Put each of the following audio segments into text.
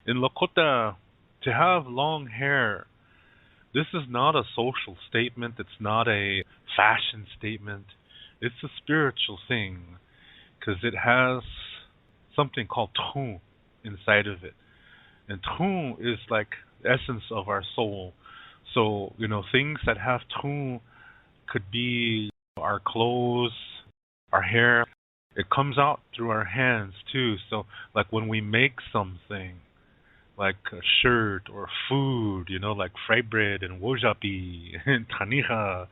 In Lakota, to have long hair, this is not a social statement. It's not a fashion statement. It's a spiritual thing because it has something called TUN inside of it. And TUN is like the essence of our soul. So, things that have TUN could be our clothes, our hair. It comes out through our hands too. So, like when we make something, like a shirt or food, like fried bread and wojapi and tanija,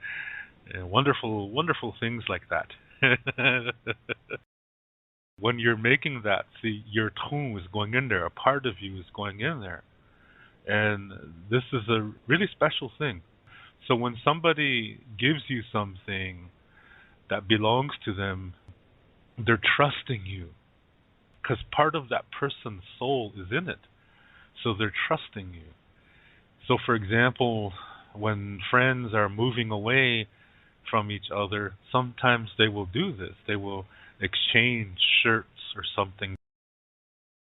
and wonderful, wonderful things like that. When you're making that, see, your tone is going in there. A part of you is going in there. And this is a really special thing. So when somebody gives you something that belongs to them, they're trusting you because part of that person's soul is in it. So they're trusting you. So, for example, when friends are moving away from each other, sometimes they will do this. They will exchange shirts or something.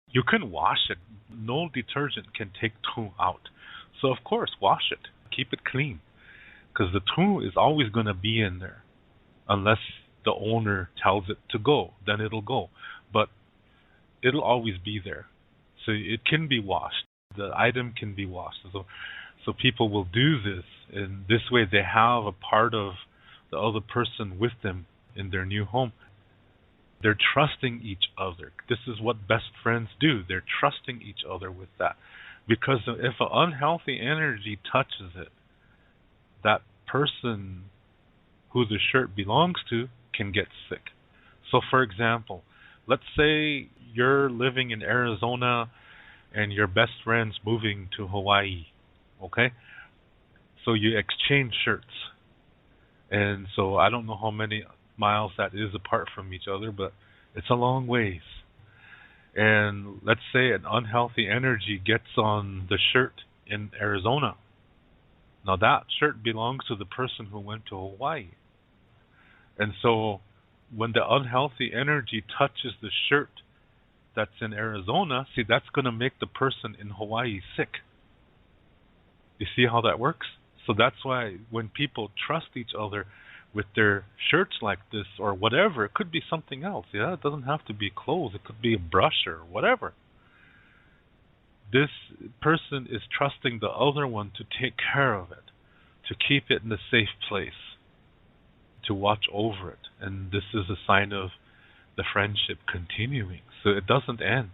You can wash it. No detergent can take tune out. So, of course, wash it. Keep it clean because the tune is always going to be in there unless the owner tells it to go. Then it'll go. But it'll always be there. So it can be washed. The item can be washed. So people will do this, and this way they have a part of the other person with them in their new home. They're trusting each other. This is what best friends do. They're trusting each other with that. Because if an unhealthy energy touches it, that person who the shirt belongs to can get sick. So, for example, let's say you're living in Arizona and your best friend's moving to Hawaii, okay? So you exchange shirts. And so I don't know how many miles that is apart from each other, but it's a long ways. And let's say an unhealthy energy gets on the shirt in Arizona. Now that shirt belongs to the person who went to Hawaii. And so when the unhealthy energy touches the shirt that's in Arizona, see, that's going to make the person in Hawaii sick. You see how that works? So that's why when people trust each other with their shirts like this or whatever, it could be something else. Yeah, it doesn't have to be clothes. It could be a brush or whatever. This person is trusting the other one to take care of it, to keep it in a safe place, to watch over it. And this is a sign of the friendship continuing. So it doesn't end.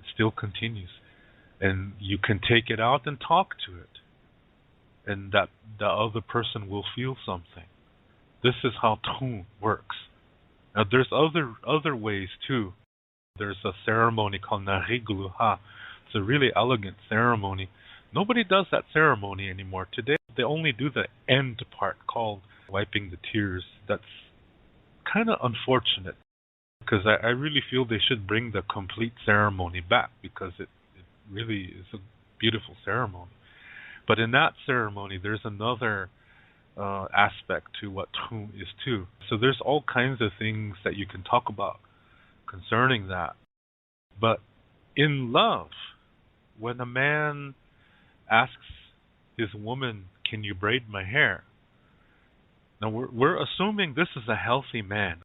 It still continues. And you can take it out and talk to it. And that the other person will feel something. This is how TUN works. Now there's other ways too. There's a ceremony called Nariguluha. It's a really elegant ceremony. Nobody does that ceremony anymore. Today they only do the end part called wiping the tears. That's kind of unfortunate because I really feel they should bring the complete ceremony back because it really is a beautiful ceremony. But in that ceremony, there's another aspect to what TUN is too. So there's all kinds of things that you can talk about concerning that. But in love, when a man asks his woman, "Can you braid my hair?" Now we're assuming this is a healthy man,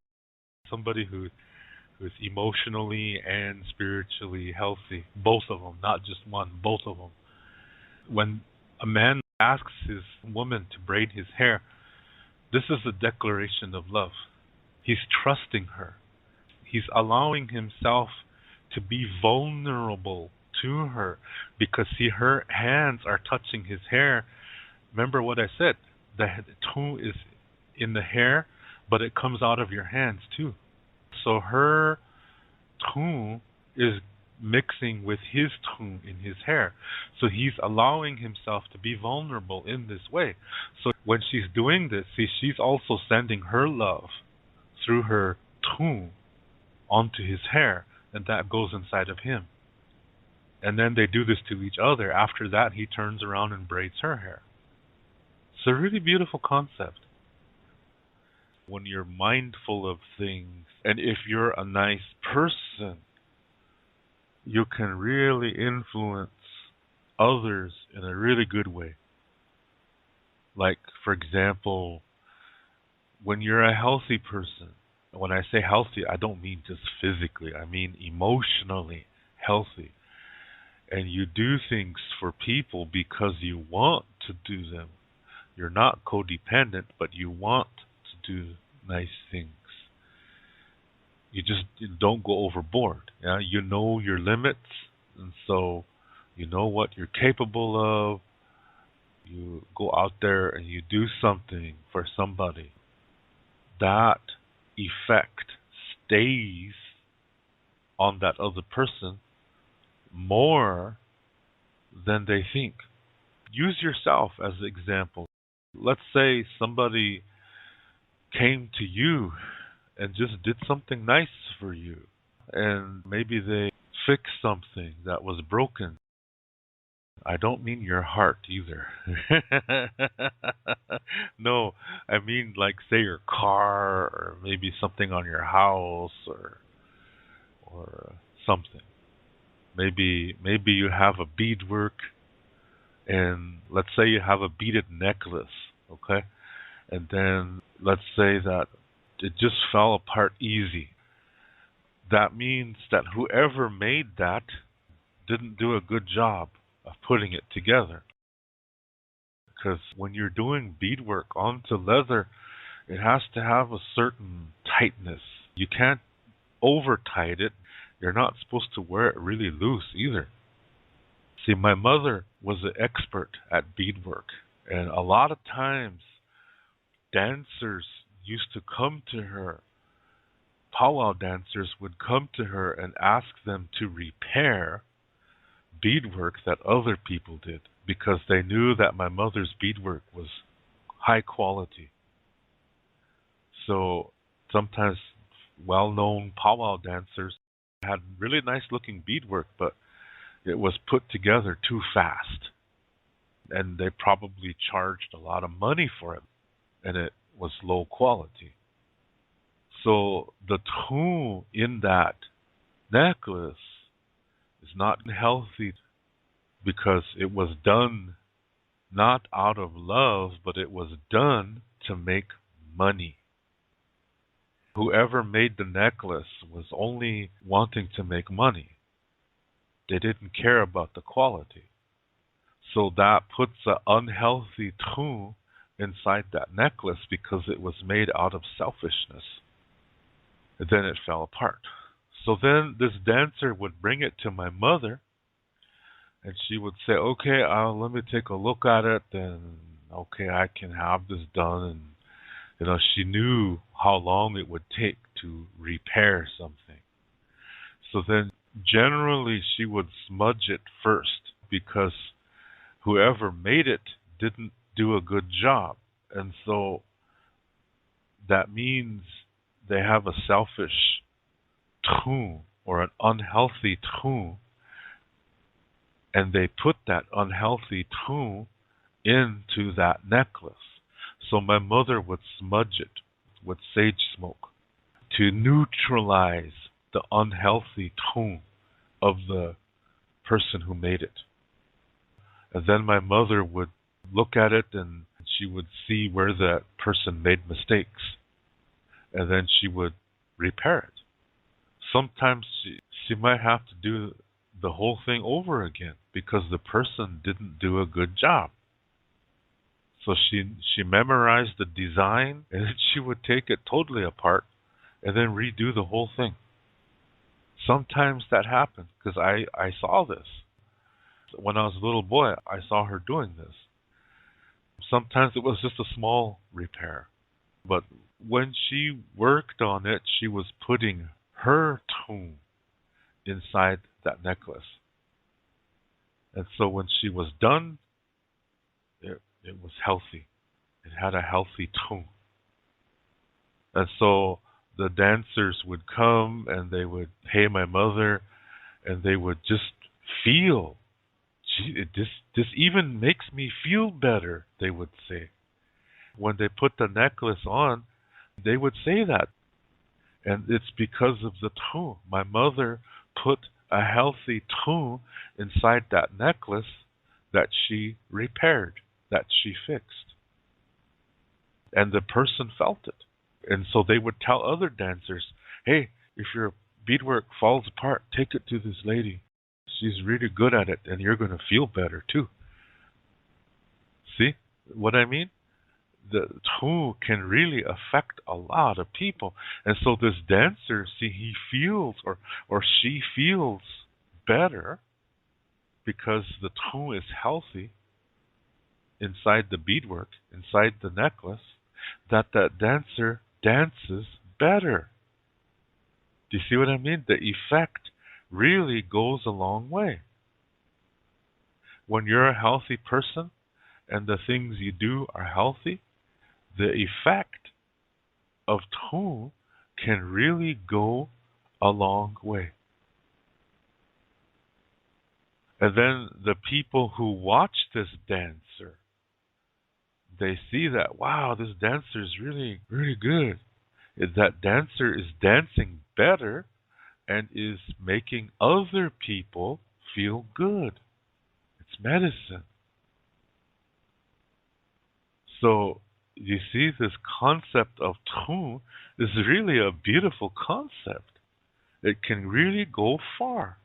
somebody who's emotionally and spiritually healthy, both of them, not just one, both of them. When a man asks his woman to braid his hair, this is a declaration of love. He's trusting her. He's allowing himself to be vulnerable to her because, see, her hands are touching his hair. Remember what I said, the TUN is in the hair, but it comes out of your hands too. So her TUN is mixing with his TUN in his hair. So he's allowing himself to be vulnerable in this way. So when she's doing this, see, she's also sending her love through her TUN onto his hair, and that goes inside of him. And then they do this to each other. After that, he turns around and braids her hair. It's a really beautiful concept. When you're mindful of things, and if you're a nice person, you can really influence others in a really good way. Like, for example, when you're a healthy person, when I say healthy, I don't mean just physically, I mean emotionally healthy. And you do things for people because you want to do them. You're not codependent, but you want to do nice things. You don't go overboard. Yeah? You know your limits, and so you know what you're capable of. You go out there and you do something for somebody. That effect stays on that other person more than they think. Use yourself as an example. Let's say somebody came to you and just did something nice for you, and maybe they fixed something that was broken. I don't mean your heart either. No, I mean like say your car or maybe something on your house or something. Maybe you have a beadwork, and let's say you have a beaded necklace, okay? And then let's say that it just fell apart easy. That means that whoever made that didn't do a good job of putting it together. Because when you're doing beadwork onto leather, it has to have a certain tightness. You can't over tight it. You're not supposed to wear it really loose either. See, my mother was an expert at beadwork, and a lot of times dancers used to come to her. Powwow dancers would come to her and ask them to repair beadwork that other people did because they knew that my mother's beadwork was high quality. So sometimes well-known powwow dancers had really nice looking beadwork, but it was put together too fast. And they probably charged a lot of money for it, and it was low quality. So the tone in that necklace is not healthy because it was done not out of love, but it was done to make money. Whoever made the necklace was only wanting to make money. They didn't care about the quality. So that puts an unhealthy tone inside that necklace because it was made out of selfishness. And then it fell apart. So then this dancer would bring it to my mother, and she would say, okay, let me take a look at it, and okay, I can have this done. And she knew how long it would take to repair something. So then generally she would smudge it first because whoever made it didn't do a good job. And so that means they have a selfish tune or an unhealthy tune, and they put that unhealthy tune into that necklace. So my mother would smudge it with sage smoke to neutralize the unhealthy tone of the person who made it. And then my mother would look at it and she would see where that person made mistakes. And then she would repair it. Sometimes she might have to do the whole thing over again because the person didn't do a good job. So she memorized the design, and then she would take it totally apart and then redo the whole thing. Sometimes that happened because I saw this. When I was a little boy, I saw her doing this. Sometimes it was just a small repair. But when she worked on it, she was putting her tone inside that necklace. And so when she was done, it was healthy. It had a healthy tone. And so the dancers would come and they would pay my mother and they would just feel, gee, this even makes me feel better, they would say. When they put the necklace on, they would say that. And it's because of the tone. My mother put a healthy TUN inside that necklace that she repaired, that she fixed. And the person felt it. And so they would tell other dancers, hey, if your beadwork falls apart, take it to this lady. She's really good at it, and you're going to feel better too. See what I mean? The TUN can really affect a lot of people. And so this dancer, see, he feels or she feels better because the TUN is healthy inside the beadwork, inside the necklace, that dancer dances better. Do you see what I mean? The effect really goes a long way. When you're a healthy person and the things you do are healthy, the effect of TUN can really go a long way. And then the people who watch this dancer, they see that, wow, this dancer is really, really good. That dancer is dancing better and is making other people feel good. It's medicine. So you see, this concept of TUN is really a beautiful concept. It can really go far.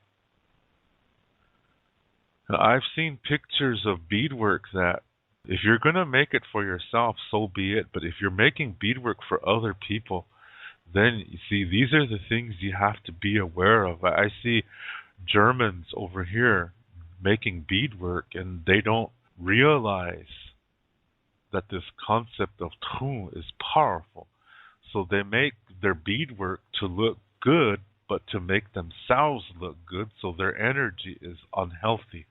Now, I've seen pictures of beadwork that if you're going to make it for yourself, so be it. But if you're making beadwork for other people, then you see, these are the things you have to be aware of. I see Germans over here making beadwork, and they don't realize that this concept of TUN is powerful. So they make their beadwork to look good, but to make themselves look good, so their energy is unhealthy.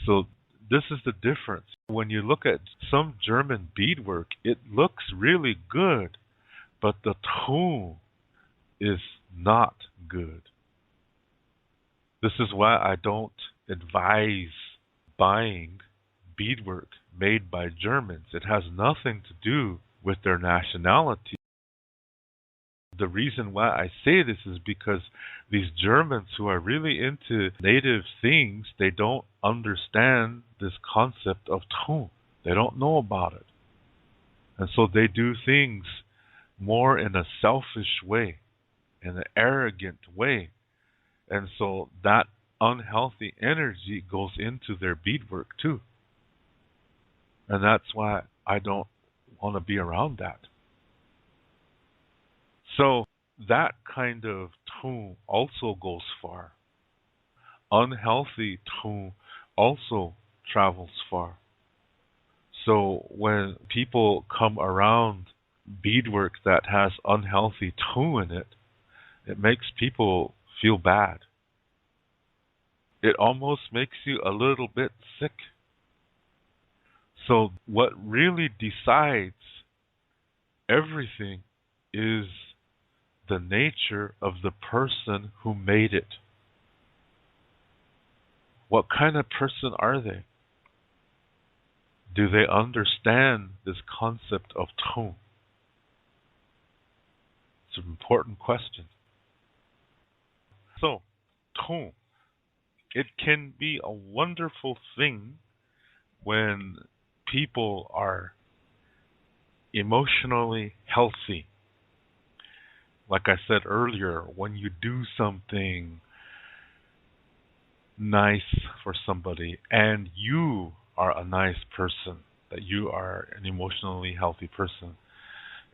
So this is the difference. When you look at some German beadwork, it looks really good, but the TUN is not good. This is why I don't advise buying beadwork made by Germans. It has nothing to do with their nationality. The reason why I say this is because these Germans who are really into native things, they don't understand this concept of TUN. They don't know about it. And so they do things more in a selfish way, in an arrogant way. And so that unhealthy energy goes into their beadwork too. And that's why I don't want to be around that. So that kind of TUN also goes far. Unhealthy TUN also travels far. So when people come around beadwork that has unhealthy TUN in it, it makes people feel bad. It almost makes you a little bit sick. So what really decides everything is the nature of the person who made it. What kind of person are they? Do they understand this concept of TUN? It's an important question. So, TUN, it can be a wonderful thing when people are emotionally healthy. Like I said earlier, when you do something nice for somebody and you are a nice person, that you are an emotionally healthy person,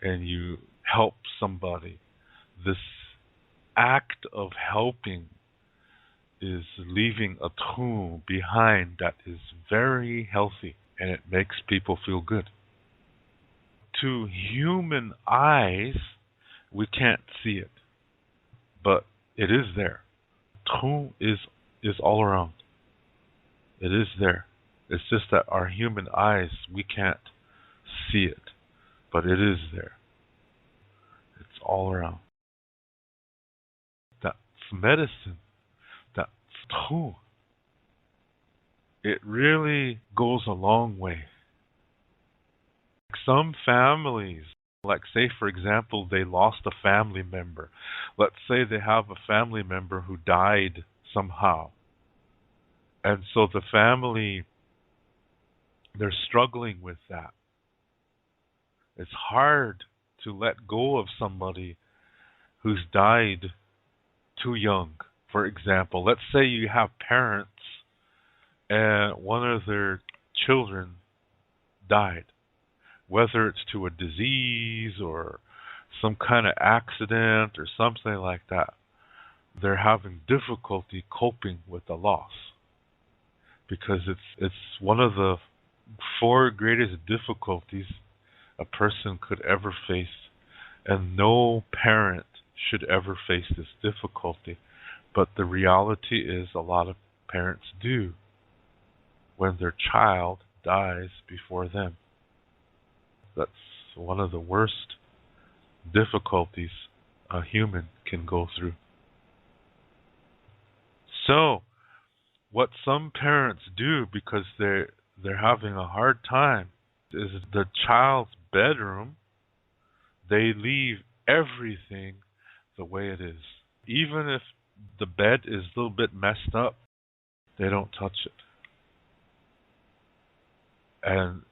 and you help somebody, this act of helping is leaving a TUN behind that is very healthy, and it makes people feel good. To human eyes, we can't see it, but it is there. TUN is all around. It is there. It's just that our human eyes, we can't see it, but it is there. It's all around. That's medicine. That's TUN. It really goes a long way. Some families, like say for example, they lost a family member. Let's say they have a family member who died somehow. And so the family, they're struggling with that. It's hard to let go of somebody who's died too young. For example, let's say you have parents and one of their children died, whether it's to a disease or some kind of accident or something like that. They're having difficulty coping with the loss because it's one of the four greatest difficulties a person could ever face, and no parent should ever face this difficulty. But the reality is a lot of parents do when their child dies before them. That's one of the worst difficulties a human can go through. So, what some parents do because they're having a hard time is the child's bedroom, they leave everything the way it is. Even if the bed is a little bit messed up, they don't touch it. And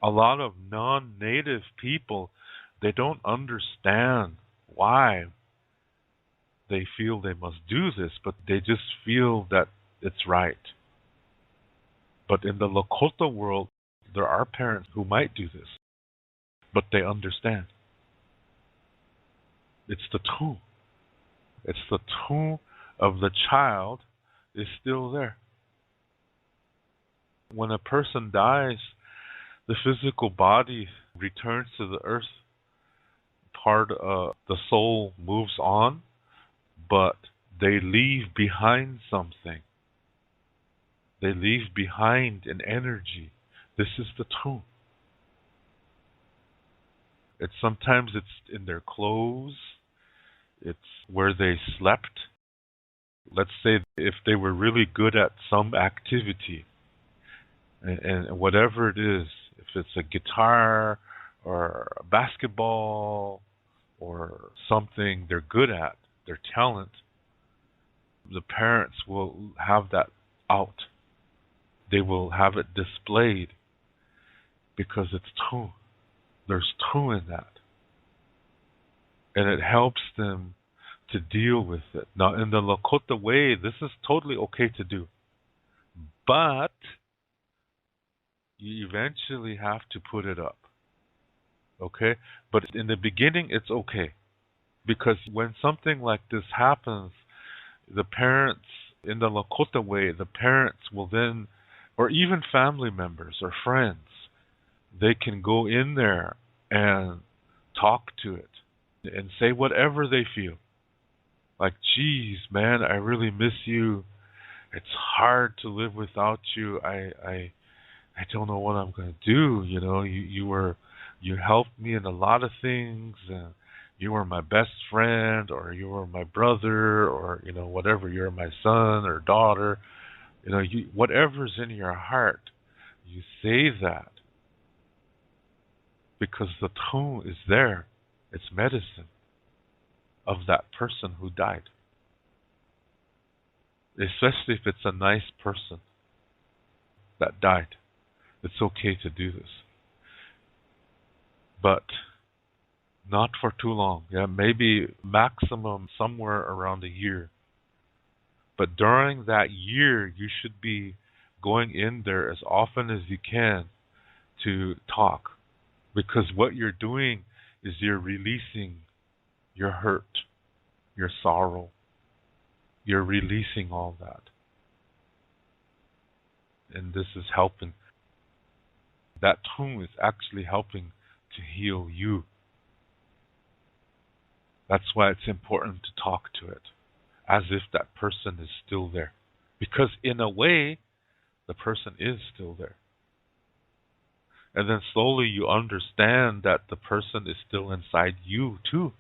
a lot of non-native people, they don't understand why they feel they must do this, but they just feel that it's right. But in the Lakota world, there are parents who might do this, but they understand. It's the TUN. It's the TUN of the child is still there. When a person dies, the physical body returns to the earth. Part of the soul moves on, but they leave behind something. They leave behind an energy. This is the TUN. Sometimes it's in their clothes. It's where they slept. Let's say if they were really good at some activity, and whatever it is, if it's a guitar or a basketball or something they're good at, their talent, the parents will have that out. They will have it displayed because it's TUN. There's TUN in that. And it helps them to deal with it. Now, in the Lakota way, this is totally okay to do. But you eventually have to put it up. Okay? But in the beginning, it's okay. Because when something like this happens, the parents, in the Lakota way, the parents will then, or even family members or friends, they can go in there and talk to it and say whatever they feel. Like, geez, man, I really miss you. It's hard to live without you. I don't know what I'm going to do. You know, you helped me in a lot of things, and you were my best friend, or you were my brother, or, you know, whatever. You're my son or daughter. You know, whatever's in your heart, you say that because the TUN is there. It's medicine of that person who died. Especially if it's a nice person that died. It's okay to do this. But not for too long. Yeah, maybe maximum somewhere around a year. But during that year, you should be going in there as often as you can to talk. Because what you're doing is you're releasing your hurt, your sorrow. You're releasing all that. And this is helping. That TUN is actually helping to heal you. That's why it's important to talk to it, as if that person is still there. Because in a way, the person is still there. And then slowly you understand that the person is still inside you too.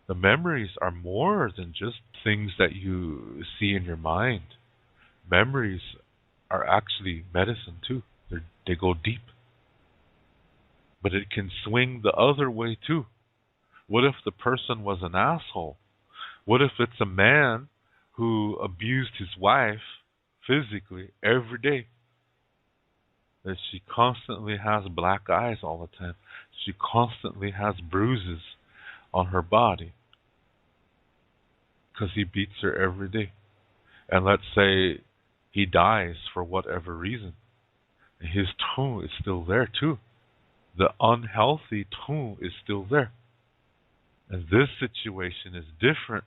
The memories are more than just things that you see in your mind. Memories are actually medicine too. They go deep. But it can swing the other way too. What if the person was an asshole? What if it's a man who abused his wife physically every day. That she constantly has black eyes all the time. She constantly has bruises on her body because he beats her every day. And let's say he dies for whatever reason. His tone is still there too. The unhealthy tone is still there. And this situation is different.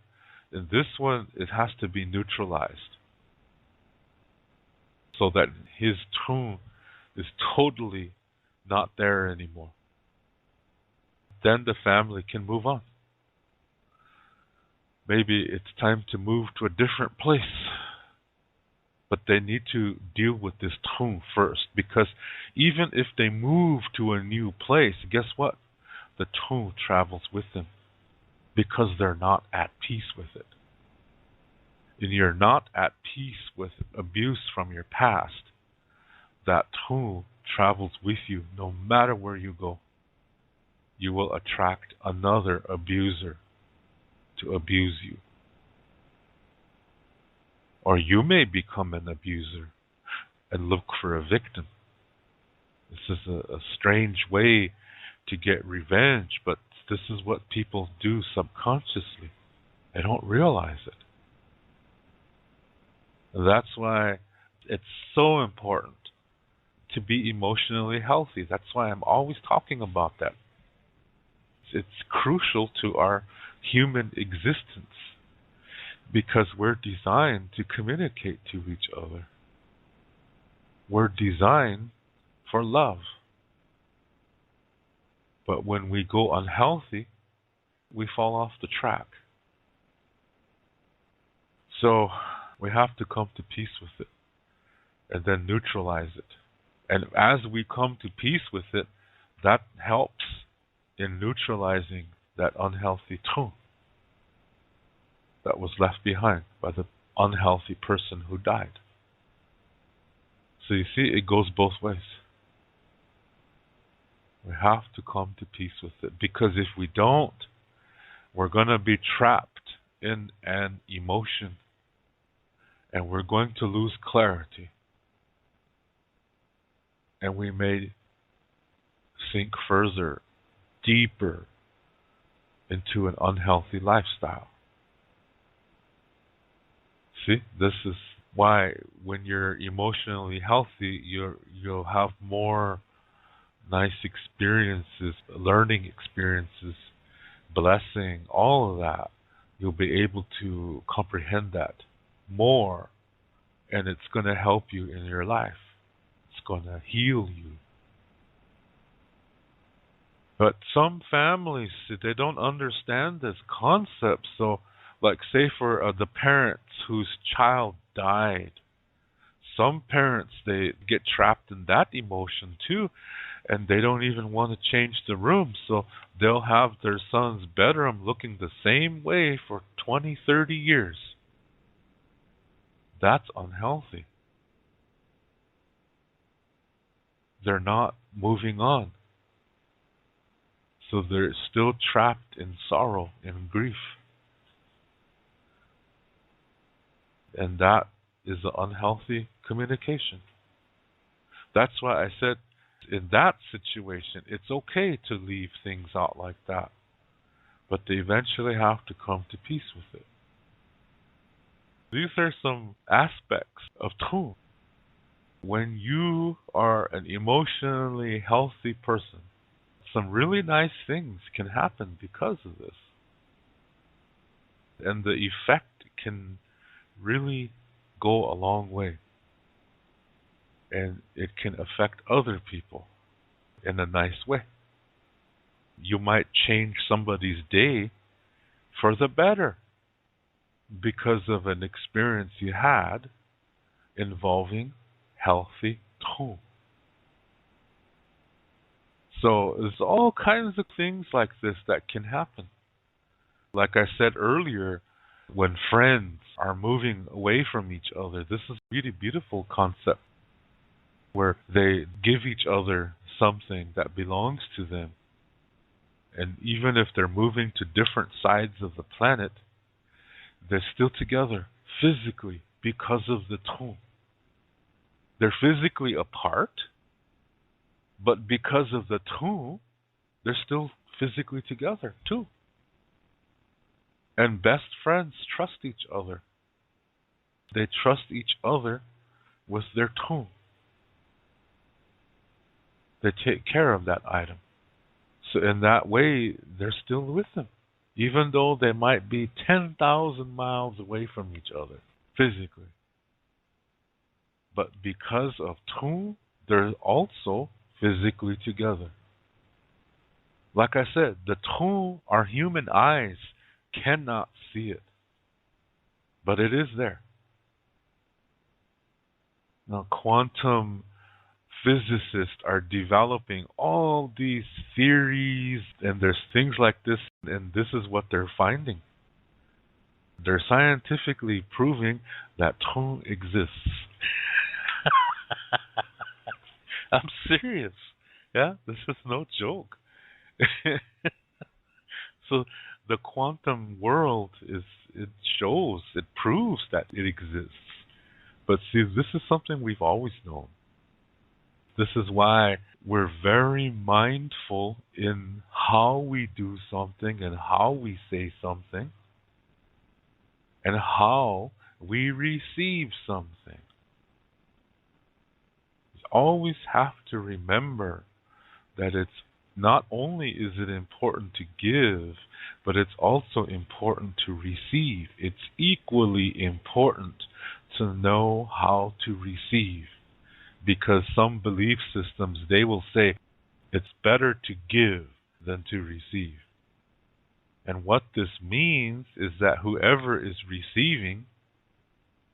In this one, it has to be neutralized so that his tone is totally not there anymore. Then the family can move on. Maybe it's time to move to a different place. But they need to deal with this tone first, because even if they move to a new place, guess what? The tone travels with them because they're not at peace with it. And you're not at peace with abuse from your past, that tone travels with you no matter where you go. You will attract another abuser to abuse you. Or you may become an abuser and look for a victim. This is a strange way to get revenge, but this is what people do subconsciously. They don't realize it. That's why it's so important to be emotionally healthy. That's why I'm always talking about that. It's crucial to our human existence because we're designed to communicate to each other. We're designed for love. But when we go unhealthy, we fall off the track. So we have to come to peace with it and then neutralize it. And as we come to peace with it, that helps in neutralizing that unhealthy tone that was left behind by the unhealthy person who died. So you see, it goes both ways. We have to come to peace with it, because if we don't, we're going to be trapped in an emotion and we're going to lose clarity. And we may sink further, deeper into an unhealthy lifestyle. See, this is why when you're emotionally healthy, you'll have more nice experiences, learning experiences, blessing, all of that. You'll be able to comprehend that more, and it's going to help you in your life. It's going to heal you. But some families, they don't understand this concept. So, like say for the parents whose child died, some parents, they get trapped in that emotion too, and they don't even want to change the room. So they'll have their son's bedroom looking the same way for 20, 30 years. That's unhealthy. They're not moving on. So they're still trapped in sorrow and grief. And that is an unhealthy communication. That's why I said in that situation, it's okay to leave things out like that. But they eventually have to come to peace with it. These are some aspects of tone. When you are an emotionally healthy person, some really nice things can happen because of this. And the effect can really go a long way. And it can affect other people in a nice way. You might change somebody's day for the better because of an experience you had involving healthy tone. So there's all kinds of things like this that can happen. Like I said earlier, when friends are moving away from each other, this is a really beautiful concept where they give each other something that belongs to them. And even if they're moving to different sides of the planet, they're still together physically because of the TUN. They're physically apart, but because of the TUN, they're still physically together too. And best friends trust each other. They trust each other with their TUN. They take care of that item. So in that way, they're still with them, even though they might be 10,000 miles away from each other physically. But because of TUN, they're also physically together. Like I said, the TUN, our human eyes cannot see it, but it is there. Now, quantum physicists are developing all these theories, and there's things like this, and this is what they're finding. They're scientifically proving that TUN exists. I'm serious. Yeah, this is no joke. So the quantum world it shows, it proves that it exists. But see, this is something we've always known. This is why we're very mindful in how we do something and how we say something and how we receive something. You always have to remember that it's not only is it important to give, but it's also important to receive. It's equally important to know how to receive. Because some belief systems, they will say it's better to give than to receive. And what this means is that whoever is receiving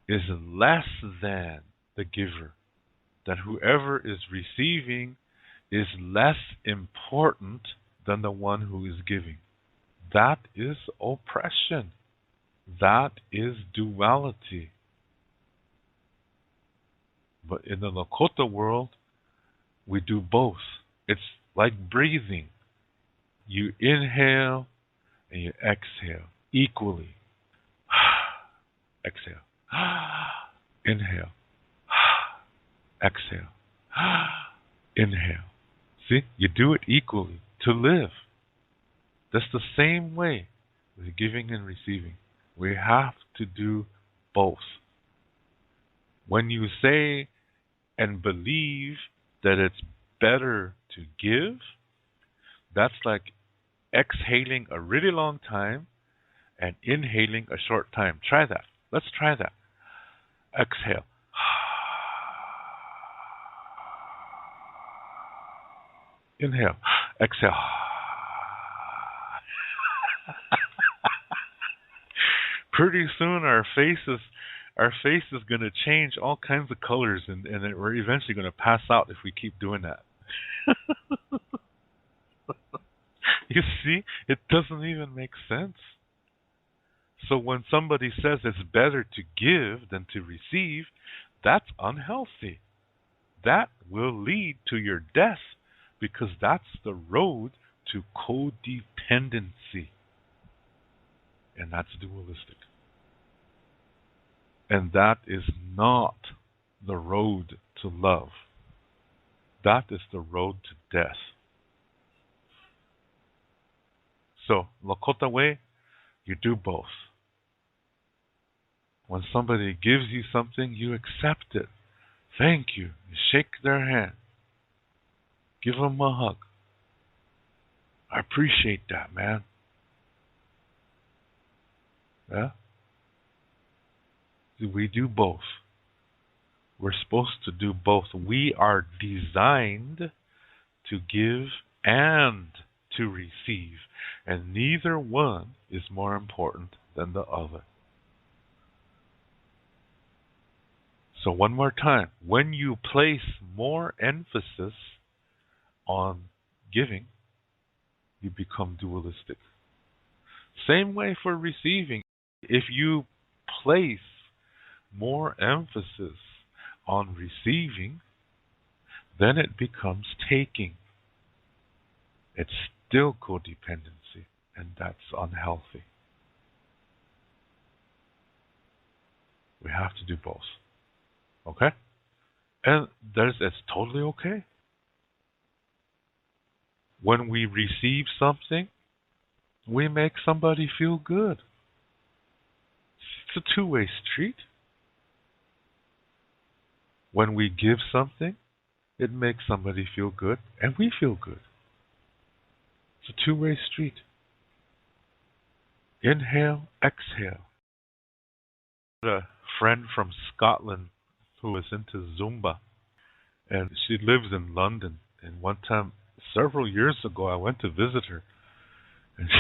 is less than the giver. That whoever is receiving is less important than the one who is giving. That is oppression. That is duality. But in the Lakota world, we do both. It's like breathing. You inhale and you exhale equally. Exhale. Inhale. Exhale. Inhale. See, you do it equally to live. That's the same way with giving and receiving. We have to do both. When you say and believe that it's better to give, that's like exhaling a really long time and inhaling a short time. Try that. Let's try that. Exhale. Inhale. Exhale. Pretty soon our face is going to change all kinds of colors, and we're eventually going to pass out if we keep doing that. You see, it doesn't even make sense. So when somebody says it's better to give than to receive, that's unhealthy. That will lead to your death, because that's the road to codependency. And that's dualistic. And that is not the road to love. That is the road to death. So, Lakota way, you do both. When somebody gives you something, you accept it. Thank you. You shake their hand. Give them a hug. I appreciate that, man. Yeah? We do both. We're supposed to do both. We are designed to give and to receive, and neither one is more important than the other. So one more time, when you place more emphasis on giving, you become dualistic. Same way for receiving. If you place more emphasis on receiving, then it becomes taking. It's still codependency, and that's unhealthy. We have to do both. Okay? And it's totally okay. When we receive something, we make somebody feel good. It's a two-way street. When we give something, it makes somebody feel good, and we feel good. It's a two-way street. Inhale, exhale. A friend from Scotland who was into Zumba, and she lives in London. And one time, several years ago, I went to visit her, and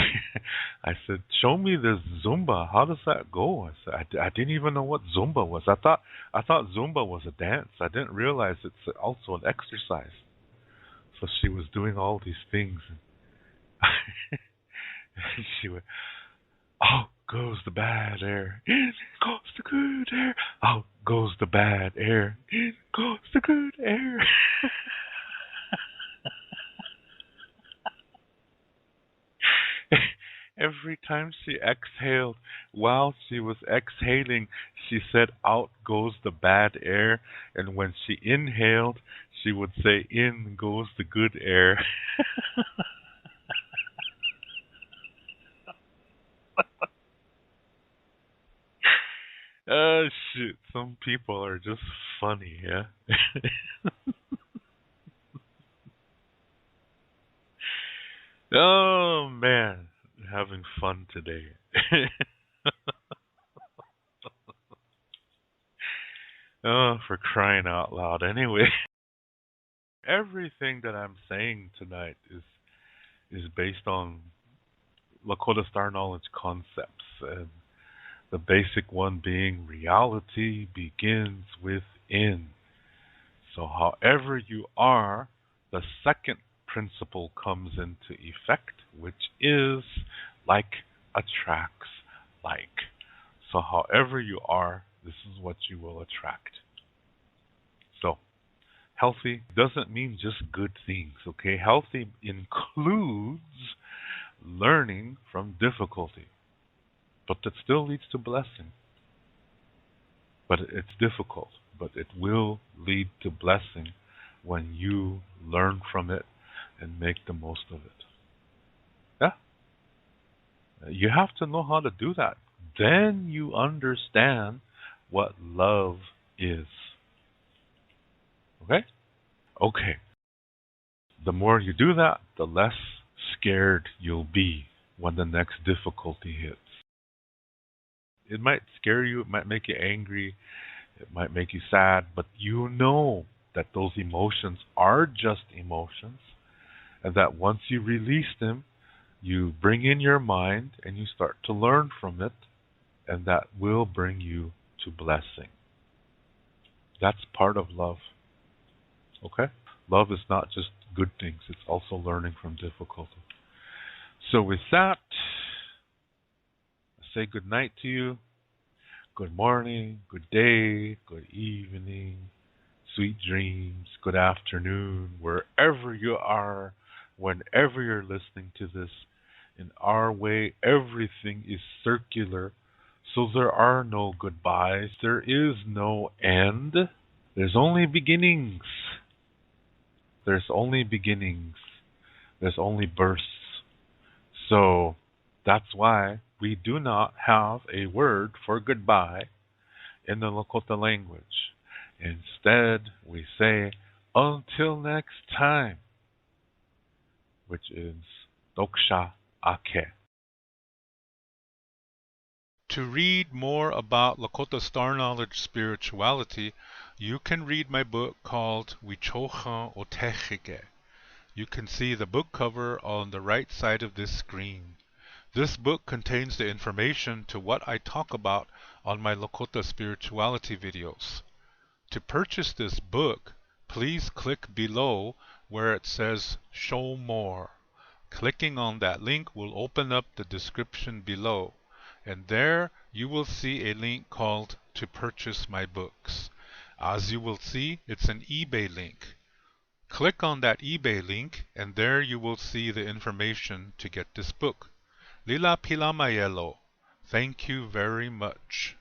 I said, "Show me this Zumba. How does that go?" I said, "I didn't even know what Zumba was. I thought Zumba was a dance. I didn't realize it's also an exercise." So she was doing all these things, and she went, "Out goes the bad air, in goes the good air. Out goes the bad air, in goes the good air." Every time she exhaled, while she was exhaling, she said, "Out goes the bad air." And when she inhaled, she would say, "In goes the good air." Oh, shit. Some people are just funny, yeah? Oh, man. Having fun today. Oh, for crying out loud. Anyway, everything that I'm saying tonight is based on Lakota Star Knowledge concepts, and the basic one being reality begins within. So, however you are, the second principle comes into effect, which is like attracts like. So, however you are, this is what you will attract. So, healthy doesn't mean just good things, okay? Healthy includes learning from difficulty, but it still leads to blessing. But it's difficult, but it will lead to blessing when you learn from it and make the most of it. Yeah? You have to know how to do that. Then you understand what love is. Okay? Okay. The more you do that, the less scared you'll be when the next difficulty hits. It might scare you, it might make you angry, it might make you sad, but you know that those emotions are just emotions, and that once you release them, you bring in your mind and you start to learn from it, and that will bring you to blessing. That's part of love. Okay? Love is not just good things, it's also learning from difficulty. So with that, I say good night to you. Good morning, good day, good evening, sweet dreams, good afternoon, wherever you are, whenever you're listening to this. In our way, everything is circular, so there are no goodbyes. There is no end. There's only beginnings. There's only beginnings. There's only bursts. So that's why we do not have a word for goodbye in the Lakota language. Instead, we say, until next time, which is Doksha Ake. To read more about Lakota Star Knowledge spirituality, you can read my book called Wichocha Otechike. You can see the book cover on the right side of this screen. This book contains the information to what I talk about on my Lakota spirituality videos. To purchase this book, please click below where it says Show More. Clicking on that link will open up the description below, and there you will see a link called To Purchase My Books. As you will see, it's an eBay link. Click on that eBay link, and there you will see the information to get this book. Lila Pila Mayelo. Thank you very much.